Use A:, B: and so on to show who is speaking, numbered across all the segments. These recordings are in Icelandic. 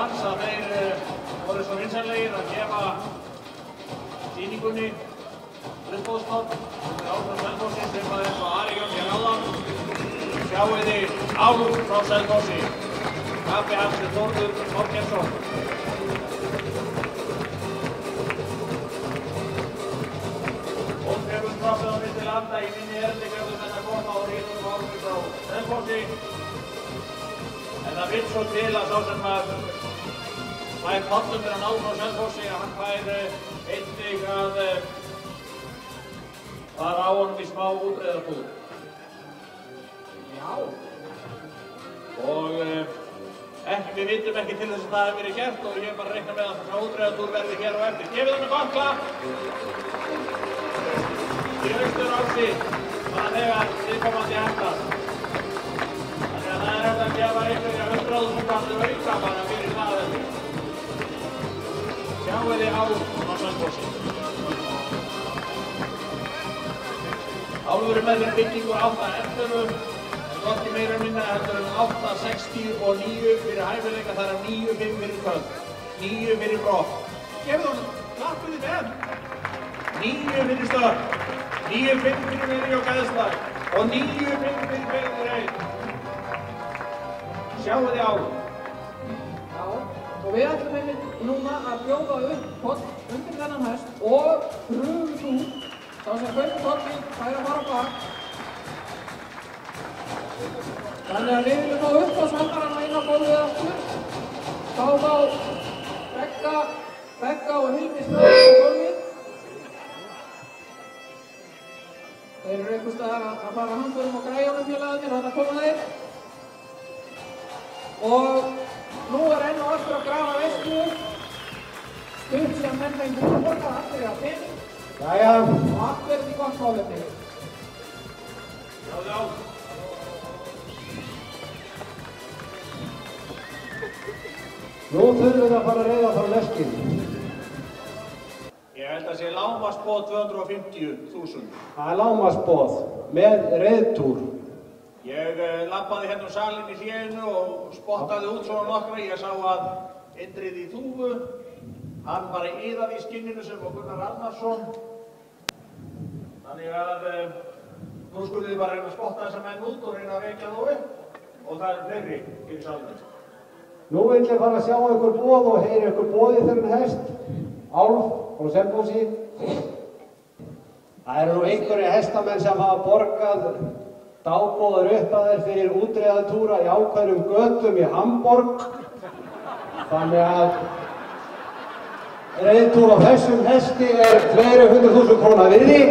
A: strax að þeir voru svo vinsælegir að gefa sýningunni uppboðstótt undir Árna Selfossi sem að eins og Ari Jón hér áðan. Sjáið þið Ál frá Selfossi. Kapi hans Þórður Þorkelsson. Ótrefustroppið á milli landa í minni erindikjöfum en að koma og ríðum Árni frá Selfossi. En það vill svo til að sá sem að fær kollum fyrir að ná frá Selfossi að hann fær einnig að fara á honum í smá útreiðarbúð. Já. Og við vitum ekki til þess að það hefur verið gert og ég er bara að reikna með að þessi útreiðarbúð verði hér á eftir. Gefið honum gott klapp. Í Austur-Ási bara þegar viðkomandi endast. Þannig að það er hægt að gefa einhverja 100.000 auka bara fyrir hlaðveldi. Sjáið þið Ál á Selfossi. Álfur með þeirra byggingu 8-11, en hvorki meira minna heldur en 8-69 fyrir hæfileika, það er 9-5 fyrir kvöld, 9 fyrir brott. Gefið honum, klappuð þið vel. 9 fyrir störn, 9-5 fyrir Veri og Gæðslag og 9-5 fyrir Begður Eid. Sjáu þið Ál.
B: Já, og við ætlum einmitt núna að bjóða upp poll undir þennan hest og pröfum út. Þá sem kaupir pollinn fær að fara á bak. Þannig að við viljum ná upp á svaldarana inn á gólfið aftur. Þá Begga og Hilmi stöðum á gólfið. Þeir eru einhvers staðar að fara handförum og græjunum félagarnir, þannig að koma þeir. Og nú er enn og aftur að grafa veislu. Stutt sem menn fengur að borga allir að finn.
C: Jæja.
B: Og allt verður í gott málefni.
A: Já.
C: Nú þurfum við að fara að reiða frá leskin.
A: Ég held að sé lágmarksboð 250.000.
C: Það er lágmarksboð með reiðtúr.
A: Ég labbaði hérna salinn í hléinu og spottaði út svona nokkra. Ég sá að Indriði Þúfu, hann bara iðaði í skinninu sem var Gunnar Arnarsson. Þannig að nú skulum við bara reyna að spotta þessa menn út og reyna að vekja þá upp. Og það er fleiri í salinu.
C: Nú vil ég fara að sjá ykkur boð og heyra ykkur boði þennan hest. Álf frá Selfossi. Það eru nú einhverju hestamenn sem hafa borgað dágbóðar upp að þeir fyrir útreiðatúra í ákveðnum götum í Hamborg. Þannig að reiðtúr á þessum hesti er fleiri 100.000 króna virði.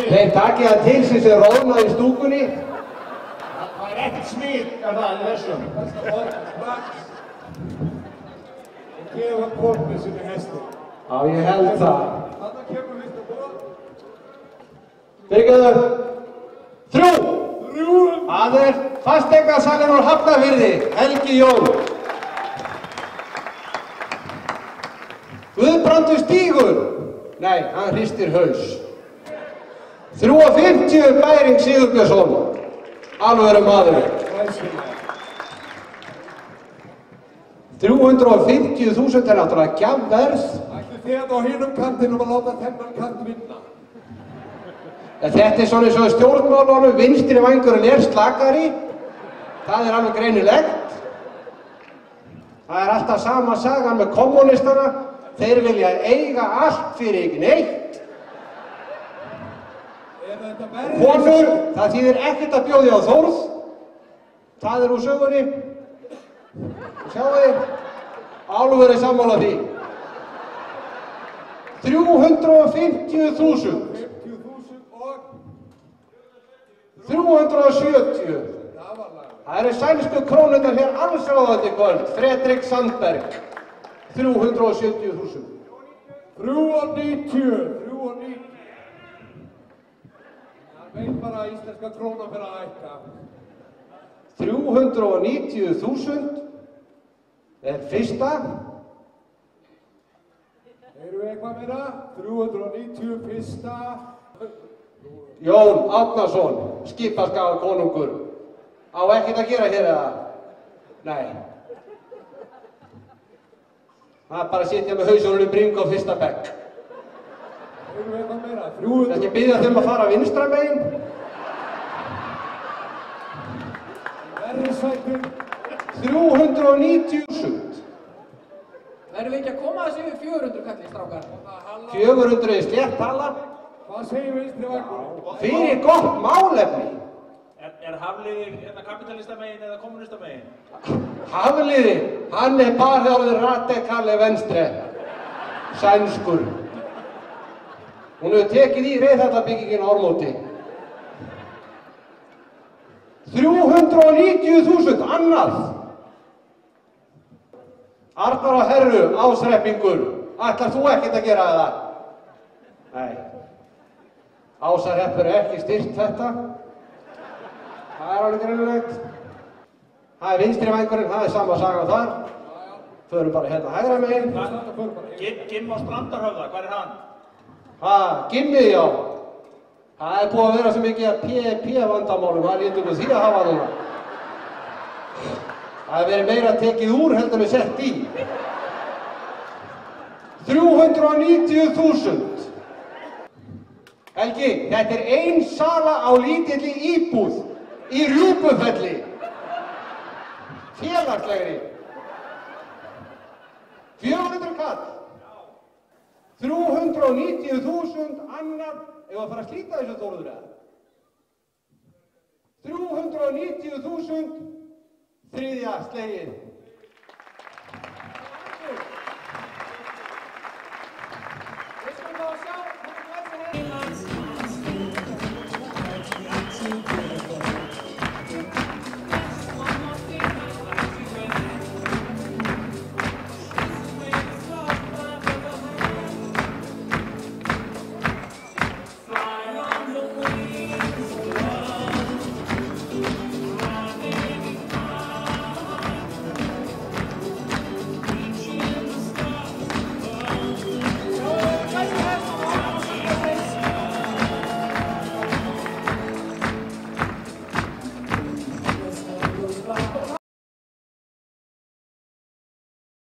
C: Þeir takið það til sem róðnað í stúkunni.
A: Það er ekkert smíð af það í þessum.
D: Og gefa kornið sinni hesti.
C: Já, ég held það.
D: Þarna kemur fyrsta boð.
C: Fyrirgefðu. 3. Það er fasteignasalinn úr Hafnarfirði, Helgi Jón. Guðbrandur Stígur. Nei, hann hristir haus. 350 Bæring Sigurbjörnsson. Alvöru maður. 350.000 er náttúrulega gjafverð.
D: Ætli þið á hinum kantinum að láta þennan kant vinna?
C: Þetta er svona eins og stjórnmálunum, vinstri vængurinn er slakari. Það er alveg greinilegt. Það er alltaf sama sagan með kommunistana. Þeir vilja eiga allt fyrir ekki neitt. Konur, það þýðir ekkert að bjóði á Þórð. Það er úr sögunni. Sjáu þið, Álfur er sammála því. 350.000. 370. Það eru sænsku krónurnar hér allsráðandi kvöld. Fredrik Sandberg. 370.000.
D: 390. Það veit bara að íslenska krónan fyrir að hækka.
C: 390.000 er fyrsta.
D: Erum við eitthvað meira? 390 fyrsta.
C: Jón Árnason, skipaskaga konungur. Á ekkert að gera hér eða? Nei. Það er bara að sitja með hausunum í bringu á fyrsta bekk.
D: Eigum við eitthvað meira? 300.
C: Þetta byrja þeim að fara vinstra megin.
D: Verri sætin.
C: 390.000.
B: Verðum við ekki að koma þessu yfir 400 kallir, strákar?
C: 400 er slétt tala.
D: Hvað segir vinstri vangur?
C: Fyrir gott málefni.
A: Er Hafliði kapitalistamegin eða kommunistamegin?
C: Hafliði, hann er bara orðið radikali venstre. Sænskur. Hún hefur tekið í reiðhællabyggingin á Ármóti. 390.000, annað. Arnar og Herru, ásreppingur. Ætlar þú ekkert að gera það? Nei. Ásarreppur er ekki styrt þetta. Það er alveg greinilegt. Það er vinstri vængurinn, það er sama saga þar. Förum bara hérna hægra megin.
A: Gimm á Strandarhöfða, hvað er hann?
C: Gimmið, já. Það er búið að vera svo mikið að P-vandamálum, það lítum við því að hafa núna. Það er verið meira tekið úr heldur við sett í. 390.000. Helgi, þetta er ein sala á lítilli íbúð í Rjúpufelli. Félagslegri. 400 kall. 390.000, annað. Ef að fara að slíta þessu Þórður eða? 390.000, þriðja slegið.